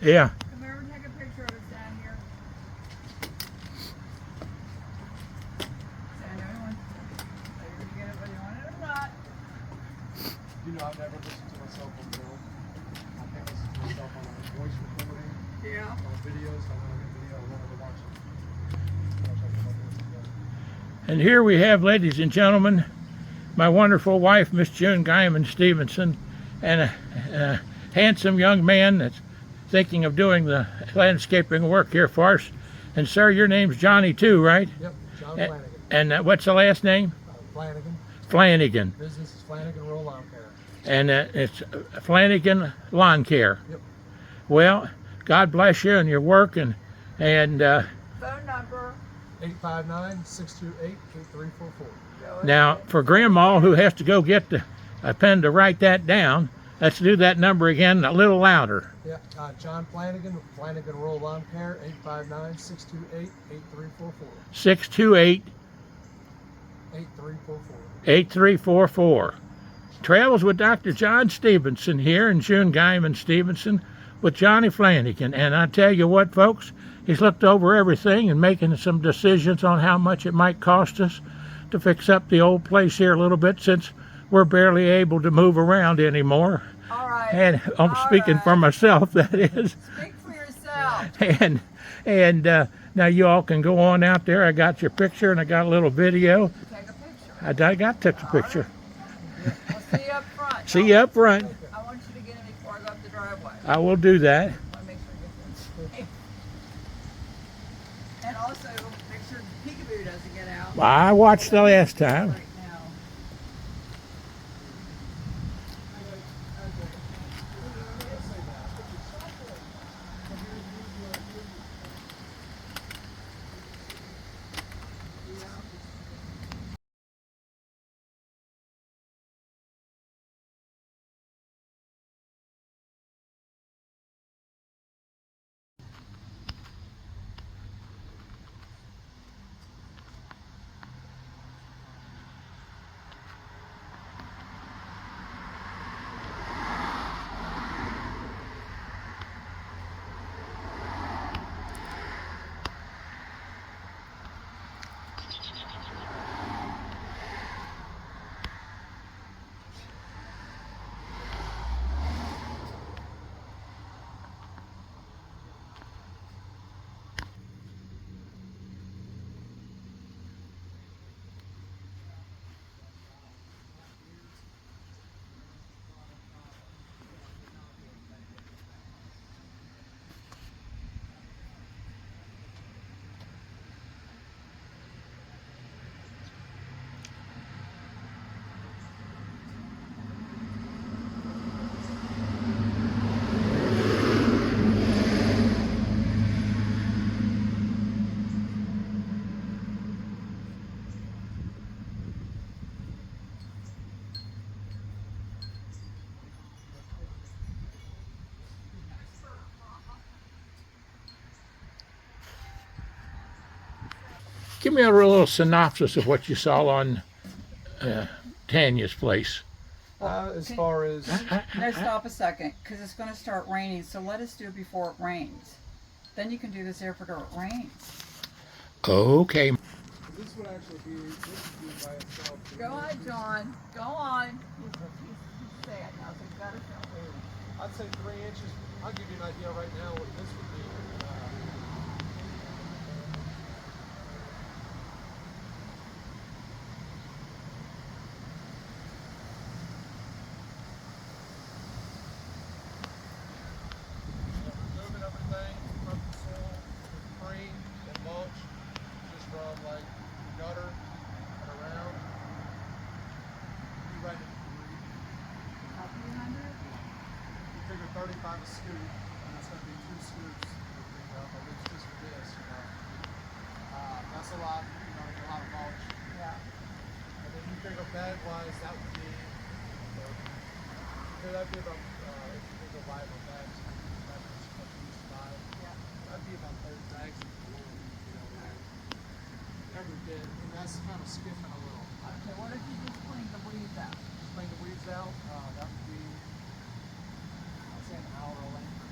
Yeah. Come over and take a picture of us down here. Say, I know you want whether you get it, whether you want it or not. You know, I've never listened to myself on film. I can't listen to myself on a voice recording, Yeah. on videos. I want to get video. I won't ever watch it. And here we have, ladies and gentlemen, my wonderful wife, Miss June Guyman Stephenson, and a handsome young man that's thinking of doing the landscaping work here for us. And sir, your name's Johnny too, right? Yep, John Flanagan. And what's the last name? Flanagan. Flanagan. Business is Flanagan Rural Lawn Care. And it's Flanagan Lawn Care. Yep. Well, God bless you and your work, and Phone number. 859-628-8344. now for Grandma who has to go get a pen to write that down, let's do that number again a little louder. Yeah, John Flanagan, Flanagan Rural Lawn Care, 859-628-8344. 628 8344. 8344. Travels with Dr. John Stephenson here and June Guyman Stephenson with Johnny Flanagan. And I tell you what, folks, he's looked over everything and making some decisions on how much it might cost us to fix up the old place here a little bit, since we're barely able to move around anymore. All right. And I'm All speaking for right. myself, that is. Speak for yourself. And now you all can go on out there. I got your picture and I got a little video. Take a picture. I took the picture. I'll see you up front. See you up front. I want you to get in before I go up the driveway. I will do that. I want to make sure you get this. And also, make sure Peekaboo doesn't get out I watched the last time. right now. Give me a little synopsis of what you saw on Tanya's place. As far as No, stop a second, because it's going to start raining, so let us do it before it rains. Then you can do this after it rains. Okay. this would actually be by itself. Go on, John. Go on. He's sad now, so he's got to show me. I'd say 3 inches. I'll give you an idea right now what this would be. Removing everything from the soil, free and mulch, just from like the gutter and around. Be right at 300? you figure 35 a scoop, and that's going to be 2 scoops. At least just for this, you know. That's a lot, you know, a lot of mulch. Yeah. And then you figure bag wise, that would be, that'd be about, if you go buy a bag, that's what you used to buy. Yeah. That'd be about 30 bags of corn, you know, every bit. And that's kind of skipping a little. Okay, what if you just clean the weeds out? Clean the weeds out, that would be, I'd say an hour of labor.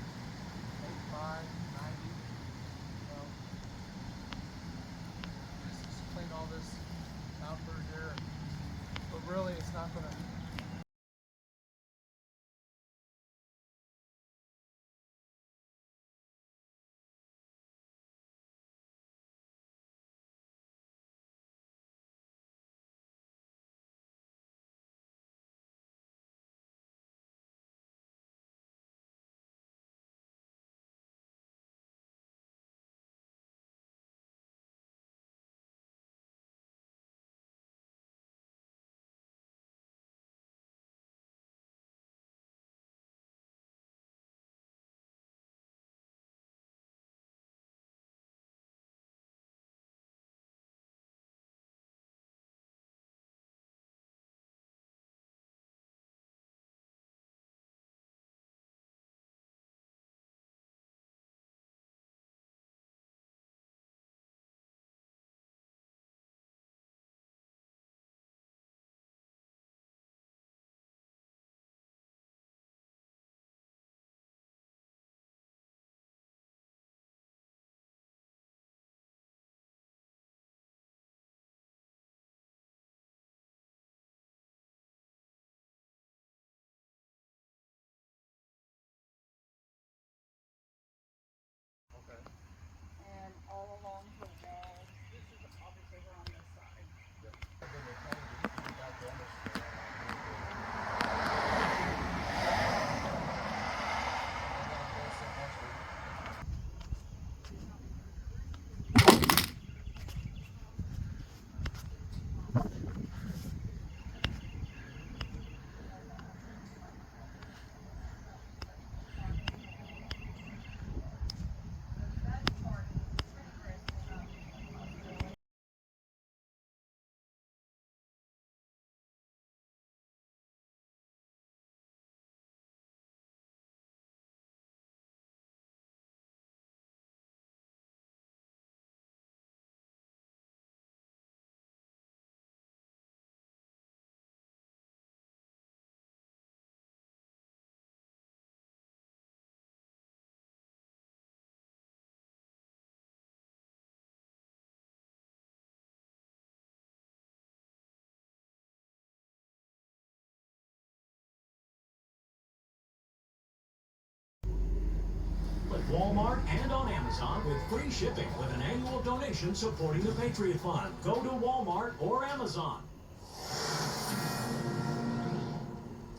Walmart, and on Amazon with free shipping with an annual donation supporting the Patriot Fund. Go to Walmart or Amazon.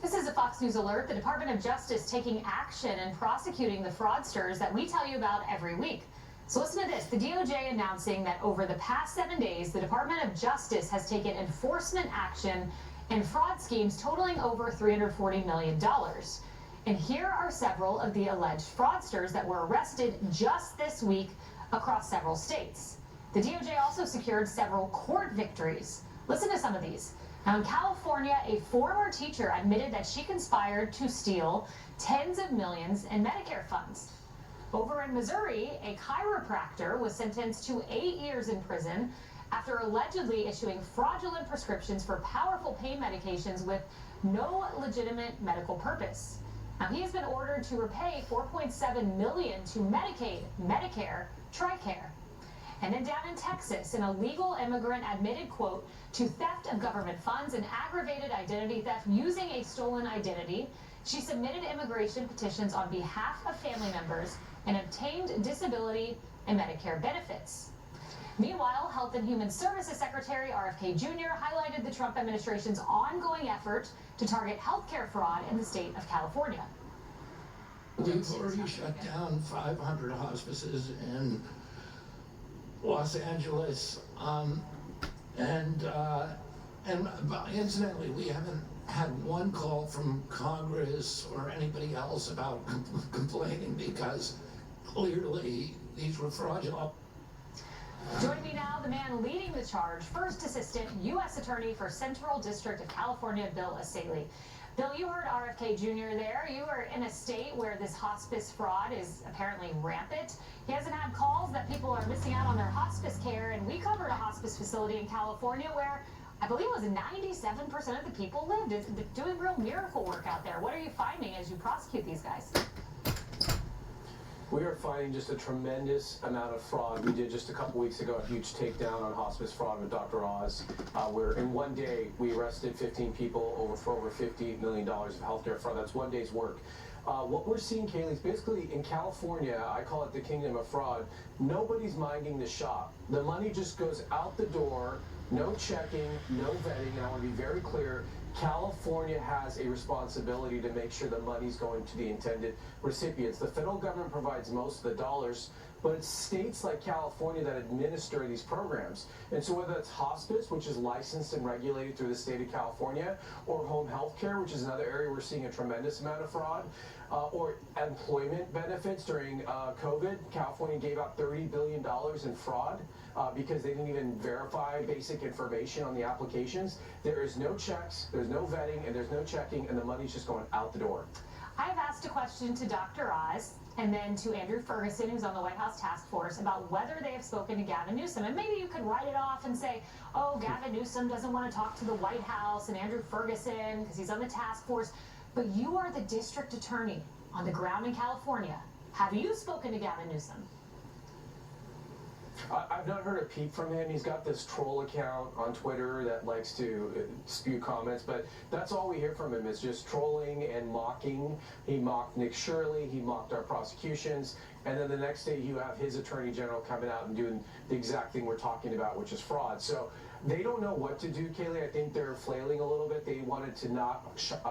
This is a Fox News alert. The Department of Justice taking action and prosecuting the fraudsters that we tell you about every week. So listen to this. The DOJ announcing that over the past 7 days, the Department of Justice has taken enforcement action in fraud schemes totaling over $340 million. And here are several of the alleged fraudsters that were arrested just this week across several states. The DOJ also secured several court victories. Listen to some of these. Now, in California, a former teacher admitted that she conspired to steal tens of millions in Medicare funds. Over in Missouri, a chiropractor was sentenced to 8 years in prison after allegedly issuing fraudulent prescriptions for powerful pain medications with no legitimate medical purpose. Now, he has been ordered to repay $4.7 million to Medicaid, Medicare, TRICARE. And then down in Texas, an illegal immigrant admitted, quote, to theft of government funds and aggravated identity theft using a stolen identity. She submitted immigration petitions on behalf of family members and obtained disability and Medicare benefits. Meanwhile, Health and Human Services Secretary RFK Jr. highlighted the Trump administration's ongoing effort to target healthcare fraud in the state of California. We've already shut down 500 hospices in Los Angeles, and incidentally, we haven't had one call from Congress or anybody else about complaining because clearly these were fraudulent. Joining me now, the man leading the charge, First Assistant U.S. Attorney for Central District of California, Bill Asaley. Bill, you heard RFK Jr. there. You are in a state where this hospice fraud is apparently rampant. He hasn't had calls that people are missing out on their hospice care, and we covered a hospice facility in California where I believe it was 97% of the people lived. It's doing real miracle work out there. What are you finding as you prosecute these guys? We are finding just a tremendous amount of fraud. We did just a couple weeks ago a huge takedown on hospice fraud with Dr. Oz, where in one day we arrested 15 people for over $50 million of healthcare fraud. That's one day's work. What we're seeing, Kaylee, is basically in California, I call it the kingdom of fraud, nobody's minding the shop. The money just goes out the door, no checking, no vetting, and I want to be very clear, California has a responsibility to make sure the money's going to the intended recipients. The federal government provides most of the dollars, but it's states like California that administer these programs. And so whether it's hospice, which is licensed and regulated through the state of California, or home health care, which is another area we're seeing a tremendous amount of fraud, or employment benefits during COVID, California gave out $30 billion in fraud because they didn't even verify basic information on the applications. There is no checks, there's no vetting, and there's no checking, and the money's just going out the door. I have asked a question to Dr. Oz and then to Andrew Ferguson, who's on the White House task force, about whether they have spoken to Gavin Newsom. And maybe you could write it off and say, oh, Gavin Newsom doesn't want to talk to the White House and Andrew Ferguson because he's on the task force. But you are the district attorney on the ground in California. Have you spoken to Gavin Newsom? I've not heard a peep from him. He's got this troll account on Twitter that likes to spew comments, but that's all we hear from him is just trolling and mocking. He mocked Nick Shirley, he mocked our prosecutions, and then the next day you have his attorney general coming out and doing the exact thing we're talking about, which is fraud. So they don't know what to do, Kaylee. I think they're flailing a little bit. They wanted to not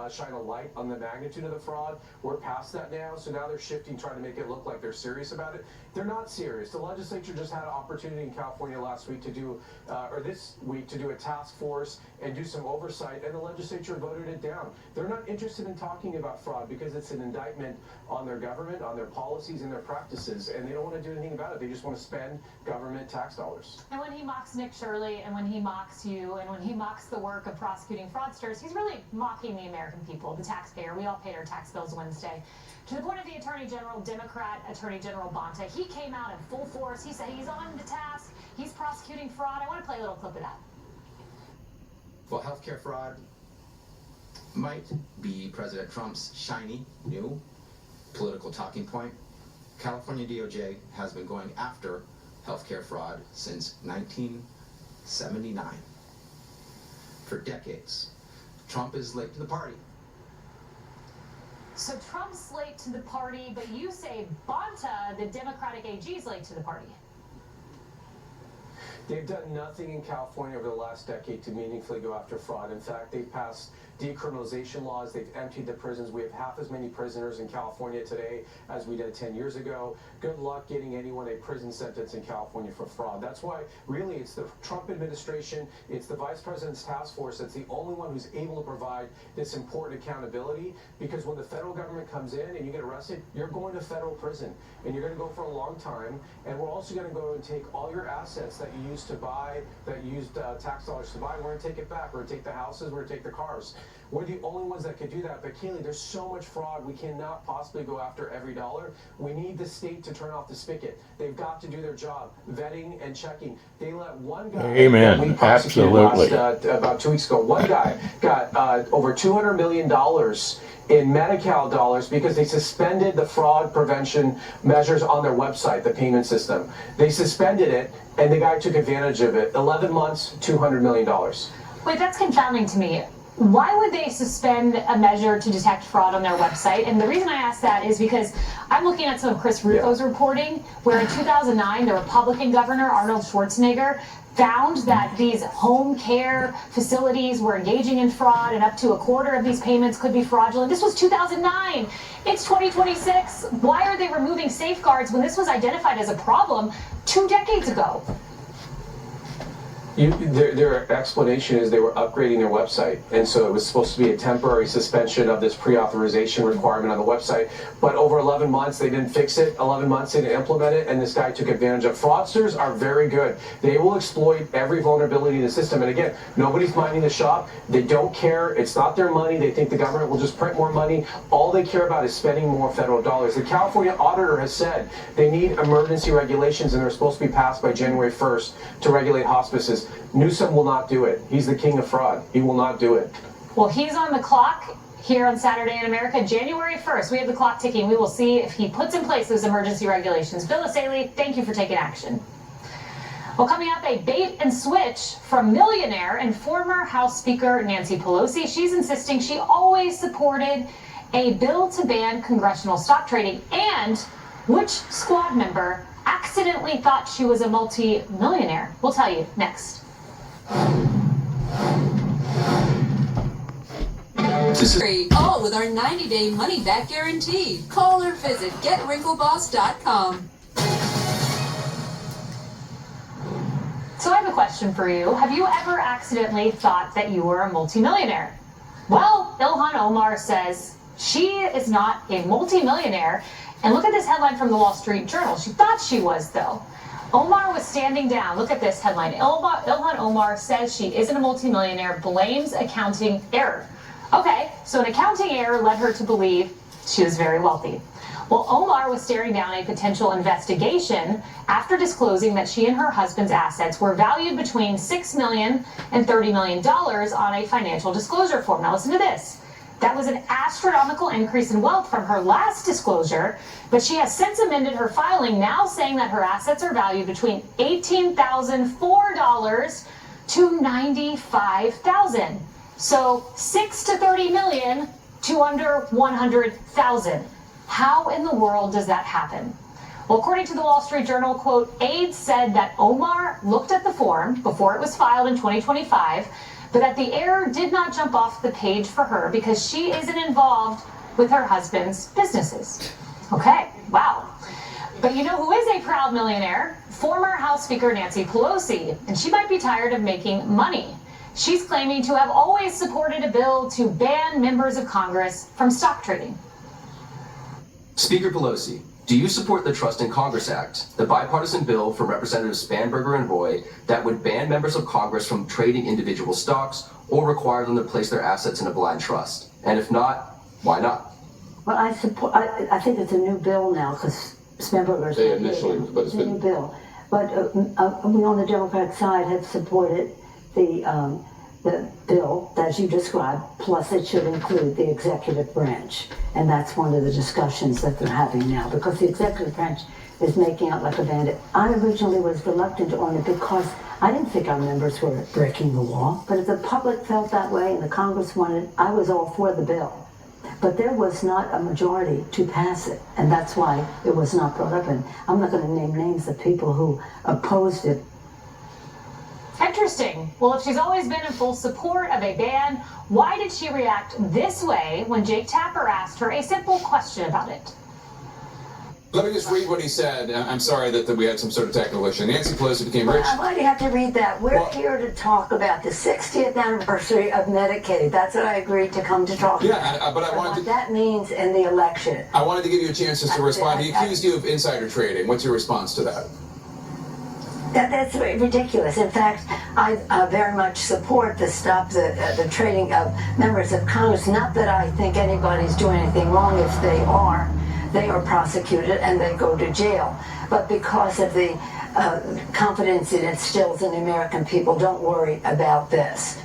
shine a light on the magnitude of the fraud. We're past that now, so now they're shifting, trying to make it look like they're serious about it. They're not serious. The legislature just had an opportunity in California last week to do, or this week, to do a task force and do some oversight, and the legislature voted it down. They're not interested in talking about fraud because it's an indictment on their government, on their policies and their practices, and they don't want to do anything about it. They just want to spend government tax dollars. And when he mocks Nick Shirley, and when he mocks you, and when he mocks the work of prosecuting fraudsters, he's really mocking the American people, the taxpayer. We all paid our tax bills Wednesday. To the point of the Attorney General, Democrat Attorney General Bonta, he came out in full force. He said he's on the task. He's prosecuting fraud. I want to play a little clip of that. Well, healthcare fraud might be President Trump's shiny new political talking point. California DOJ has been going after healthcare fraud since 1979. For decades. Trump is late to the party. So Trump's late to the party, but you say Bonta, the Democratic AG, is late to the party. They've done nothing in California over the last decade to meaningfully go after fraud. In fact, they've passed decriminalization laws. They've emptied the prisons. We have half as many prisoners in California today as we did 10 years ago. Good luck getting anyone a prison sentence in California for fraud. That's why, really, it's the Trump administration, it's the Vice President's task force that's the only one who's able to provide this important accountability, because when the federal government comes in and you get arrested, you're going to federal prison, and you're going to go for a long time, and we're also going to go and take all your assets that you used to buy, that you used tax dollars to buy, we're going to take it back. We're going to take the houses, we're going to take the cars. We're the only ones that could do that. But Kaylee, there's so much fraud, we cannot possibly go after every dollar. We need the state to turn off the spigot. They've got to do their job, vetting and checking. They let one guy, Amen. we prosecuted Absolutely. about 2 weeks ago, one guy got over $200 million in Medi-Cal dollars because they suspended the fraud prevention measures on their website, the payment system. They suspended it, and the guy took advantage of it. 11 months, $200 million. Wait, that's confounding to me. Why would they suspend a measure to detect fraud on their website? And the reason I ask that is because I'm looking at some of Chris Ruffo's reporting, where in 2009, the Republican governor, Arnold Schwarzenegger, found that these home care facilities were engaging in fraud, and up to a quarter of these payments could be fraudulent. This was 2009. It's 2026. Why are they removing safeguards when this was identified as a problem 2 decades ago? Their explanation is they were upgrading their website, and so it was supposed to be a temporary suspension of this pre-authorization requirement on the website. But over 11 months, they didn't fix it. 11 months, they didn't implement it, and this guy took advantage of. Fraudsters are very good. They will exploit every vulnerability in the system. And again, nobody's minding the shop. They don't care. It's not their money. They think the government will just print more money. All they care about is spending more federal dollars. The California auditor has said they need emergency regulations, and they're supposed to be passed by January 1st to regulate hospices. Newsom will not do it. He's the king of fraud. He will not do it. Well, he's on the clock here on Saturday in America, January 1st. We have the clock ticking. We will see if he puts in place those emergency regulations. Bill Asaley, thank you for taking action. Well, coming up, a bait and switch from millionaire and former House Speaker Nancy Pelosi. She's insisting she always supported a bill to ban congressional stock trading, and which squad member accidentally thought she was a multi-millionaire. We'll tell you next. All with our 90-day money-back guarantee. Call or visit GetWrinkleBoss.com. So I have a question for you. Have you ever accidentally thought that you were a multimillionaire? Well, Ilhan Omar says she is not a multimillionaire. And look at this headline from the Wall Street Journal. She thought she was, though. Omar was standing down. Look at this headline. Ilhan Omar says she isn't a multimillionaire, blames accounting error. Okay, so an accounting error led her to believe she was very wealthy. Well, Omar was staring down a potential investigation after disclosing that she and her husband's assets were valued between $6 million and $30 million on a financial disclosure form. Now listen to this. That was an astronomical increase in wealth from her last disclosure, but she has since amended her filing, now saying that her assets are valued between $18,004 to $95,000. So 6 to 30 million to under 100,000. How in the world does that happen? Well, according to the Wall Street Journal, quote, aides said that Omar looked at the form before it was filed in 2025, but that the error did not jump off the page for her because she isn't involved with her husband's businesses. Okay, wow. But you know who is a proud millionaire? Former House Speaker Nancy Pelosi, and she might be tired of making money. She's claiming to have always supported a bill to ban members of Congress from stock trading. Speaker Pelosi, do you support the Trust in Congress Act, the bipartisan bill from Representatives Spanberger and Roy that would ban members of Congress from trading individual stocks or require them to place their assets in a blind trust? And if not, why not? Well, I think it's a new bill now because Spanberger's They initially, but it's a new bill. But we on the Democratic side have supported the bill as you described, plus it should include the executive branch. And that's one of the discussions that they're having now, because the executive branch is making out like a bandit. I originally was reluctant on it because I didn't think our members were breaking the law. But if the public felt that way and the Congress wanted, I was all for the bill. But there was not a majority to pass it, and that's why it was not brought up. And I'm not going to name names of people who opposed it. Interesting. Well, if she's always been in full support of a ban, why did she react this way when Jake Tapper asked her a simple question about it? Let me just read what he said. I'm sorry that we had some sort of technical issue. Nancy Pelosi became rich. Why do you have to read that? We're here to talk about the 60th anniversary of Medicaid. That's what I agreed to come to talk about. Yeah, but I wanted what to. That means in the election. I wanted to give you a chance just to respond. He accused you of insider trading. What's your response to that? That's ridiculous. In fact, I very much support the stop the trading of members of Congress. Not that I think anybody's doing anything wrong. If they are prosecuted and they go to jail. But because of the confidence it instills in the American people, don't worry about this.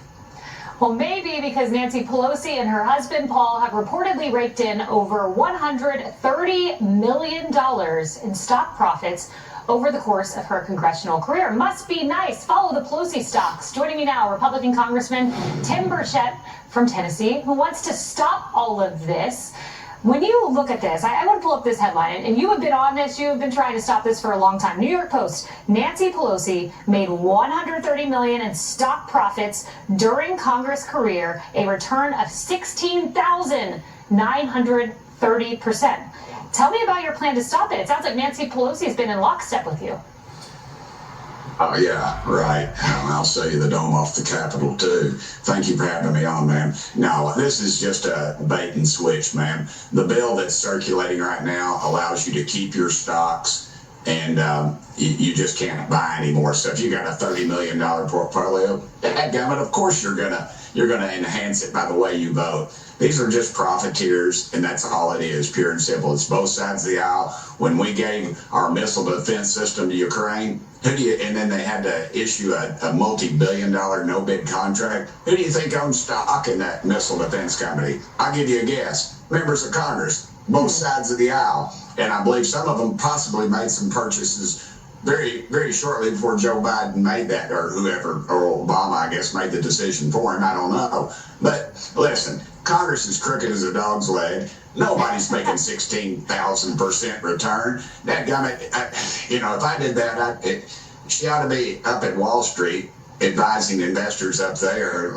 Well, maybe because Nancy Pelosi and her husband Paul have reportedly raked in over $130 million in stock profits over the course of her congressional career. Must be nice. Follow the Pelosi stocks. Joining me now, Republican Congressman Tim Burchett from Tennessee, who wants to stop all of this. When you look at this, I want to pull up this headline, and you have been on this, you have been trying to stop this for a long time. New York Post, Nancy Pelosi made $130 million in stock profits during Congress career, a return of 16,930%. Tell me about your plan to stop it. It sounds like Nancy Pelosi has been in lockstep with you. Oh, yeah, right. I'll show you the dome off the Capitol, too. Thank you for having me on, ma'am. No, this is just a bait and switch, ma'am. The bill that's circulating right now allows you to keep your stocks, and you just can't buy anymore. So if you got a $30 million portfolio, dadgummit, of course you're gonna enhance it by the way you vote. These are just profiteers, and that's all it is, pure and simple. It's both sides of the aisle. When we gave our missile defense system to Ukraine, and then they had to issue a multi-billion-dollar no-bid contract. Who do you think owns stock in that missile defense company? I'll give you a guess. Members of Congress, both sides of the aisle. And I believe some of them possibly made some purchases very, very shortly before Joe Biden made that, or whoever, or Obama, I guess, made the decision for him. I don't know. But listen, Congress is crooked as a dog's leg. Nobody's making 16,000% return. Dadgummit, if I did that, she ought to be up at Wall Street advising investors up there,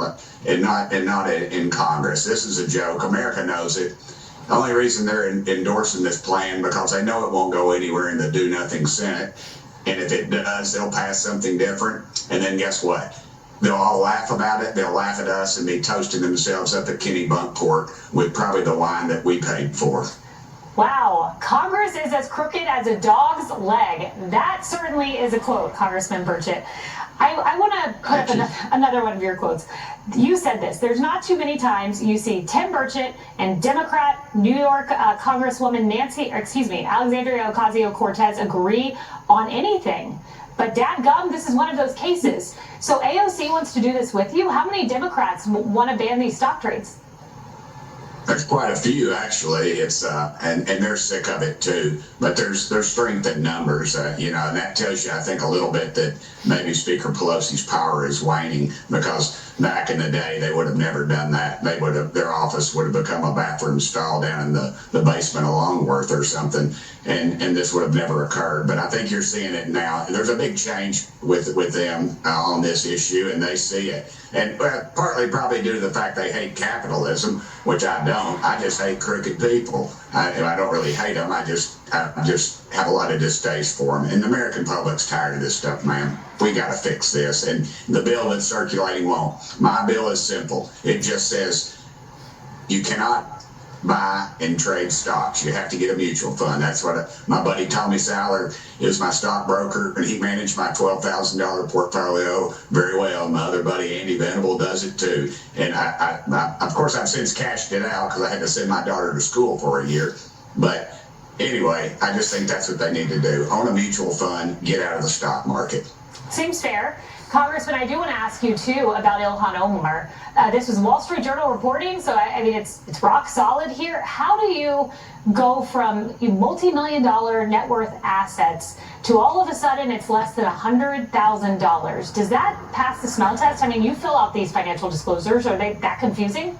and not in Congress. This is a joke. America knows it. The only reason they're endorsing this plan because they know it won't go anywhere in the do-nothing Senate. And if it does, they'll pass something different. And then guess what? They'll all laugh about it. They'll laugh at us and be toasting themselves up at Kennebunkport with probably the wine that we paid for. Wow, Congress is as crooked as a dog's leg. That certainly is a quote, Congressman Burchett. I want to put up another one of your quotes. You said this: there's not too many times you see Tim Burchett and Democrat New York Congresswoman Alexandria Ocasio-Cortez agree on anything. But dadgum, this is one of those cases. So AOC wants to do this with you. How many Democrats want to ban these stock trades? There's quite a few, actually. It's and they're sick of it too. But there's strength in numbers, and that tells you, I think, a little bit that maybe Speaker Pelosi's power is waning, because back in the day they would have never done that. Their office would have become a bathroom stall down in the basement of Longworth or something, and this would have never occurred. But I think you're seeing it now. There's a big change with them on this issue, and they see it. And partly probably due to the fact they hate capitalism, which I don't. I just hate crooked people. I don't really hate them. I just have a lot of distaste for them. And the American public's tired of this stuff, man. We got to fix this. And the bill that's circulating won't. My bill is simple. It just says you cannot buy and trade stocks. You have to get a mutual fund. That's what my buddy Tommy Saller is, my stockbroker, and he managed my $12,000 portfolio very well. My other buddy Andy Venable does it too. And I of course, I've since cashed it out because I had to send my daughter to school for a year. But anyway, I just think that's what they need to do. Own a mutual fund, get out of the stock market. Seems fair. Congressman, I do want to ask you, too, about Ilhan Omar. This was Wall Street Journal reporting, so, I mean, it's rock solid here. How do you go from multi-million-dollar net worth assets to all of a sudden it's less than $100,000? Does that pass the smell test? I mean, you fill out these financial disclosures. Are they that confusing?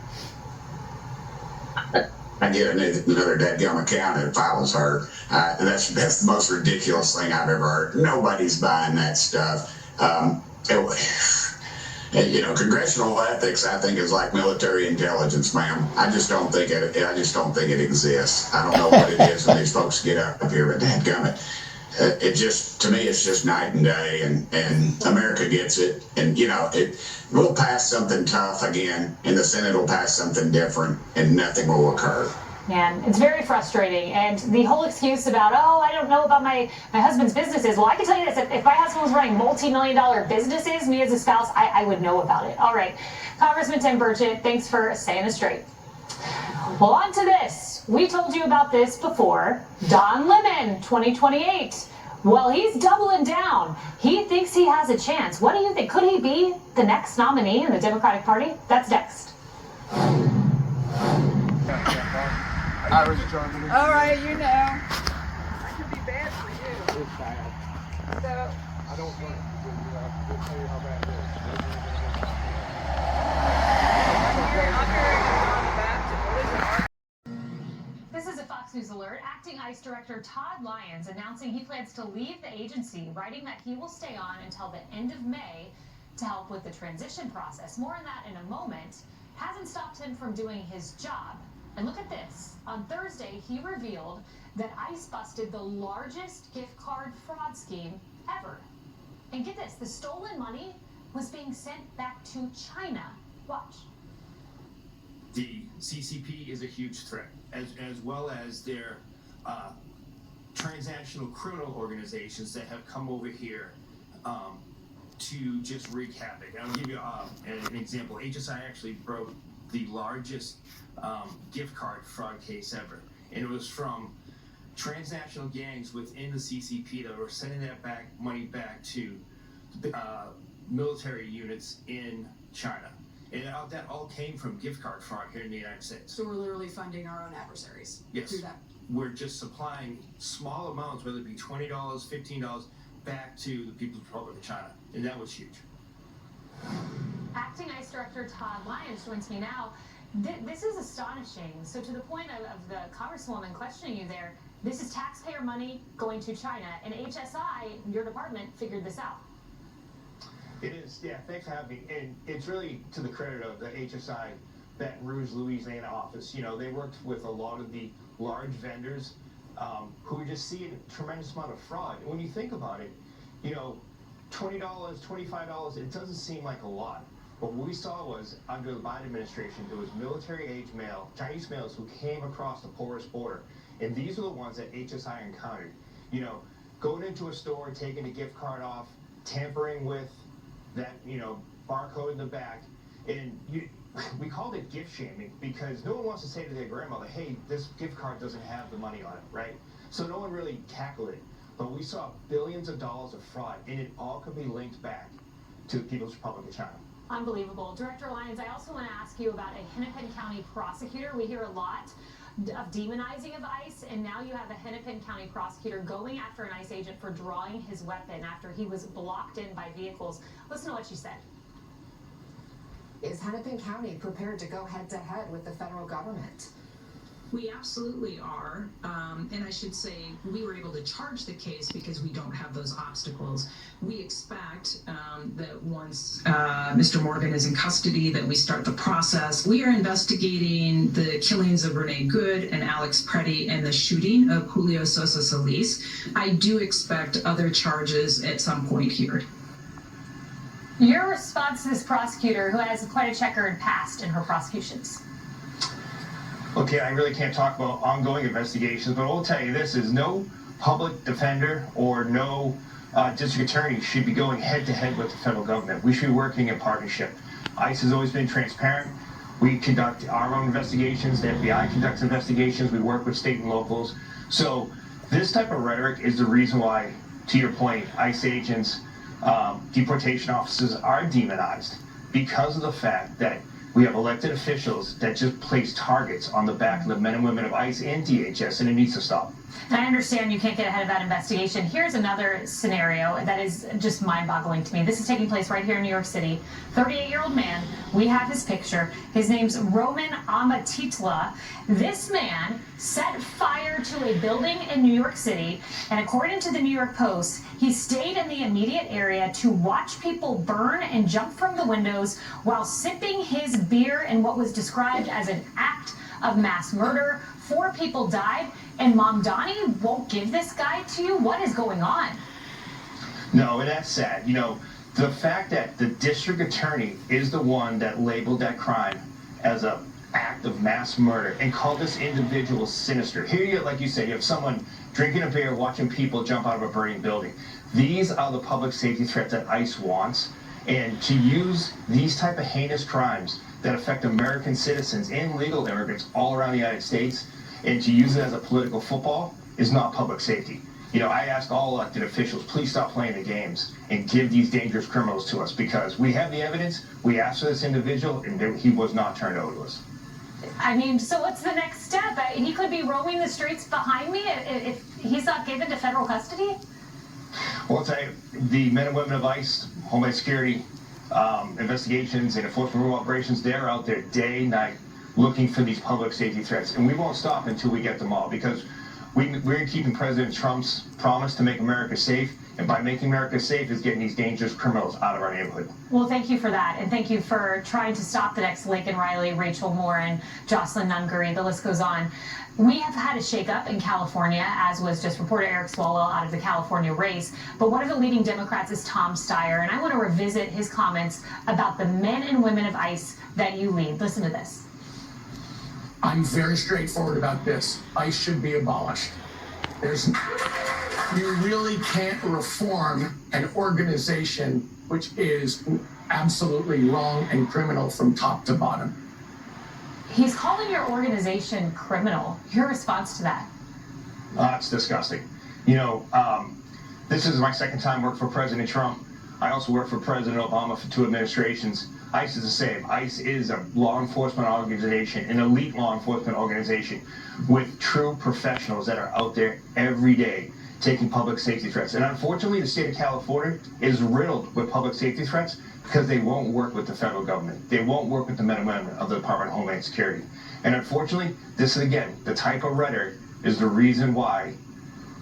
I get another dadgum account and it follows her. That's the most ridiculous thing I've ever heard. Nobody's buying that stuff. Congressional ethics, I think, is like military intelligence, ma'am. I just don't think it exists. I don't know what it is when these folks get up here, but dadgummit. To me, it's just night and day, and America gets it. And, we'll pass something tough again, and the Senate will pass something different, and nothing will occur. Man, it's very frustrating. And the whole excuse about, oh, I don't know about my husband's businesses. Well, I can tell you this. If my husband was running multi-million-dollar businesses, me as a spouse, I would know about it. All right. Congressman Tim Burchett, thanks for saying it straight. Well, on to this. We told you about this before. Don Lemon, 2028. Well, he's doubling down. He thinks he has a chance. What do you think? Could he be the next nominee in the Democratic Party? That's next. Irish Germany. All right, you know. That could be bad for you. It's bad. So, I don't drink. I'll tell you how bad it is. This is a Fox News alert. Acting ICE Director Todd Lyons announcing he plans to leave the agency, writing that he will stay on until the end of May to help with the transition process. More on that in a moment. Hasn't stopped him from doing his job. And look at this. On Thursday, he revealed that ICE busted the largest gift card fraud scheme ever. And get this, the stolen money was being sent back to China. Watch. The CCP is a huge threat, as well as their transnational criminal organizations that have come over here to just wreak havoc. I'll give you an example. HSI actually broke the largest gift card fraud case ever, and it was from transnational gangs within the CCP that were sending that money back to military units in China. And that all came from gift card fraud here in the United States. So we're literally funding our own adversaries. Yes. Through that. We're just supplying small amounts, whether it be $20, $15, back to the People's Republic of China. And that was huge. Acting ICE Director Todd Lyons joins me now. This is astonishing. So to the point of the Congresswoman questioning you there, this is taxpayer money going to China, and HSI, your department, figured this out. It is, yeah, thanks for having me. And it's really to the credit of the HSI Baton Rouge, Louisiana office. They worked with a lot of the large vendors who were just seeing a tremendous amount of fraud. And when you think about it, $20, $25, it doesn't seem like a lot. But what we saw was, under the Biden administration, there was military-age male, Chinese males who came across the porous border. And these are the ones that HSI encountered. Going into a store, taking a gift card off, tampering with that, barcode in the back. And we called it gift shaming because no one wants to say to their grandmother, hey, this gift card doesn't have the money on it, right? So no one really tackled it. But we saw billions of dollars of fraud, and it all could be linked back to the People's Republic of China. Unbelievable. Director Lyons, I also want to ask you about a Hennepin County prosecutor. We hear a lot of demonizing of ICE, and now you have a Hennepin County prosecutor going after an ICE agent for drawing his weapon after he was blocked in by vehicles. Listen to what she said. Is Hennepin County prepared to go head-to-head with the federal government? We absolutely are, and I should say we were able to charge the case because we don't have those obstacles. We expect that once Mr. Morgan is in custody that we start the process. We are investigating the killings of Renee Good and Alex Preddy and the shooting of Julio Sosa Solis. I do expect other charges at some point here. Your response to this prosecutor who has quite a checkered past in her prosecutions? Okay, I really can't talk about ongoing investigations, but I will tell you this is no public defender or no district attorney should be going head-to-head with the federal government. We should be working in partnership. ICE has always been transparent. We conduct our own investigations. The FBI conducts investigations. We work with state and locals. So this type of rhetoric is the reason why, to your point, ICE agents, deportation officers are demonized because of the fact that We have elected officials that just place targets on the back of the men and women of ICE and DHS, and it needs to stop. And I understand you can't get ahead of that investigation. Here's another scenario that is just mind-boggling to me. This is taking place right here in New York City. 38-year-old man, we have his picture. His name's Roman Amatitla. This man set fire to a building in New York City, and according to the New York Post, he stayed in the immediate area to watch people burn and jump from the windows while sipping his beer in what was described as an act of mass murder. 4 people died, and Mamdani won't give this guy to you? What is going on? No, and that's sad. You know, the fact that the district attorney is the one that labeled that crime as an act of mass murder and called this individual sinister. Here you, like you said, you have someone drinking a beer, watching people jump out of a burning building. These are the public safety threats that ICE wants, and to use these type of heinous crimes that affect American citizens and legal immigrants all around the United States, and to use it as a political football is not public safety. You know, I ask all elected officials, please stop playing the games and give these dangerous criminals to us, because we have the evidence. We asked for this individual, and he was not turned over to us. I mean, so what's the next step? He could be roaming the streets behind me if he's not given to federal custody? Well, I'll tell you, the men and women of ICE, Homeland Security, investigations and enforcement room operations, they're out there day, night, looking for these public safety threats. And we won't stop until we get them all, because we're keeping President Trump's promise to make America safe. And by making America safe is getting these dangerous criminals out of our neighborhood. Well, thank you for that. And thank you for trying to stop the next Laken Riley, Rachel Moore, and Jocelyn Nungaray. The list goes on. We have had a shakeup in California, as was just reported, Eric Swalwell out of the California race. But one of the leading Democrats is Tom Steyer. And I want to revisit his comments about the men and women of ICE that you lead. Listen to this. I'm very straightforward about this. ICE should be abolished. You really can't reform an organization which is absolutely wrong and criminal from top to bottom. He's calling your organization criminal. Your response to that? It's disgusting. You know, this is my second time working for President Trump. I also worked for President Obama for 2 administrations. ICE is the same. ICE is a law enforcement organization, an elite law enforcement organization with true professionals that are out there every day taking public safety threats. And unfortunately, the state of California is riddled with public safety threats because they won't work with the federal government. They won't work with the men and women of the Department of Homeland Security. And unfortunately, this is, again, the type of rhetoric is the reason why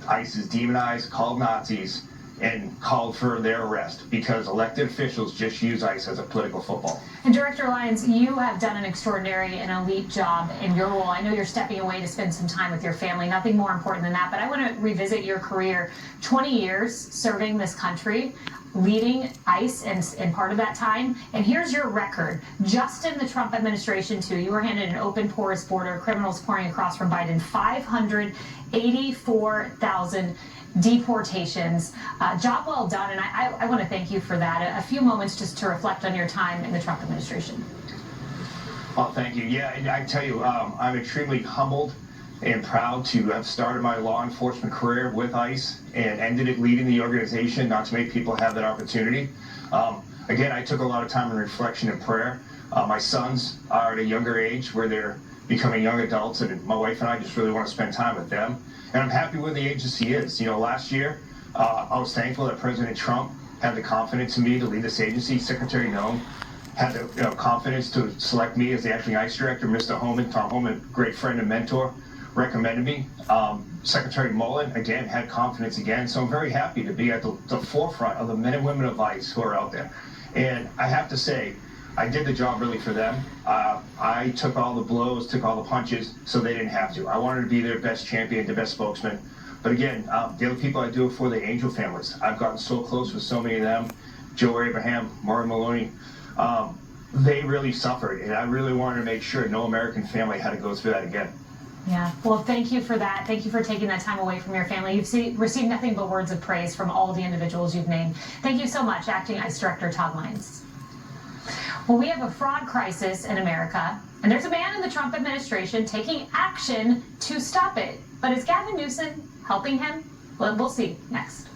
ICE is demonized, called Nazis, and called for their arrest, because elected officials just use ICE as a political football. And Director Lyons, you have done an extraordinary and elite job in your role. I know you're stepping away to spend some time with your family, nothing more important than that, but I want to revisit your career. 20 years serving this country, leading ICE and part of that time. And here's your record. Just in the Trump administration, too, you were handed an open, porous border, criminals pouring across from Biden, 584,000 deportations. Job well done, and I want to thank you for that. A few moments just to reflect on your time in the Trump administration. Oh, thank you. Yeah, and I tell you, I'm extremely humbled and proud to have started my law enforcement career with ICE and ended it leading the organization, not to make people have that opportunity. Again, I took a lot of time in reflection and prayer. My sons are at a younger age where they're becoming young adults, and my wife and I just really want to spend time with them. And I'm happy where the agency is. You know, last year, I was thankful that President Trump had the confidence in me to lead this agency. Secretary Noem had the confidence to select me as the acting ICE director. Mr. Tom Homan, great friend and mentor, recommended me. Secretary Mullen, again, had confidence again. So I'm very happy to be at the forefront of the men and women of ICE who are out there. And I have to say, I did the job really for them. I took all the blows, took all the punches, so they didn't have to. I wanted to be their best champion, their best spokesman. But again, the other people I do it for, the angel families. I've gotten so close with so many of them. Joe Abraham, Maureen Maloney. They really suffered, and I really wanted to make sure no American family had to go through that again. Yeah, well, thank you for that. Thank you for taking that time away from your family. You've received nothing but words of praise from all the individuals you've named. Thank you so much, Acting ICE Director Todd Lyons. Well, we have a fraud crisis in America, and there's a man in the Trump administration taking action to stop it. But is Gavin Newsom helping him? Well, we'll see next.